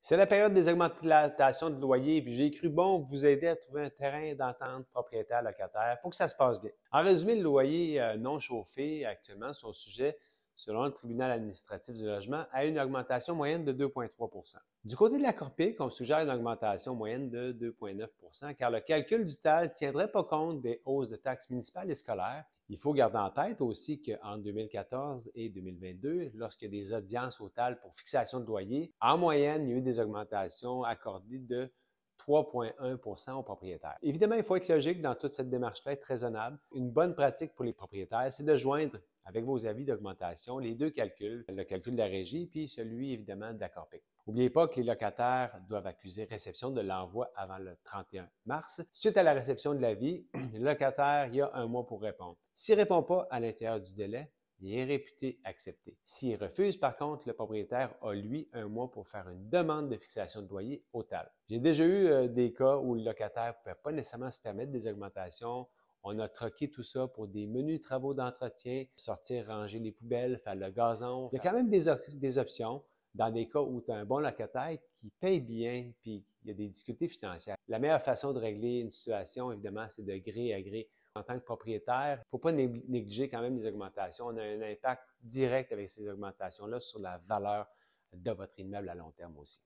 C'est la période des augmentations de loyer, puis j'ai cru bon vous aider à trouver un terrain d'entente propriétaire-locataire pour que ça se passe bien. En résumé, le loyer non chauffé actuellement sont sujets, selon le tribunal administratif du logement, à une augmentation moyenne de 2,3 Du côté de la Corpic, on suggère une augmentation moyenne de 2,9 car le calcul du TAL ne tiendrait pas compte des hausses de taxes municipales et scolaires. Il faut garder en tête aussi qu'en 2014 et 2022, lorsqu'il y a des audiences au TAL pour fixation de loyer, en moyenne, il y a eu des augmentations accordées de 3,1 aux propriétaires. Évidemment, il faut être logique dans toute cette démarche-là, être raisonnable. Une bonne pratique pour les propriétaires, c'est de joindre avec vos avis d'augmentation les deux calculs, le calcul de la régie puis celui évidemment de la Corpic. N'oubliez pas que les locataires doivent accuser réception de l'envoi avant le 31 mars. Suite à la réception de l'avis, le locataire il y a un mois pour répondre. S'il ne répond pas à l'intérieur du délai, il est réputé accepté. S'il refuse, par contre, le propriétaire a, lui, un mois pour faire une demande de fixation de loyer au TAL. J'ai déjà eu des cas où le locataire ne pouvait pas nécessairement se permettre des augmentations. On a troqué tout ça pour des menus travaux d'entretien, sortir, ranger les poubelles, faire le gazon. Il y a quand même des options dans des cas où tu as un bon locataire qui paye bien puis il y a des difficultés financières. La meilleure façon de régler une situation, évidemment, c'est de gré à gré. En tant que propriétaire, il ne faut pas négliger quand même les augmentations. On a un impact direct avec ces augmentations-là sur la valeur de votre immeuble à long terme aussi.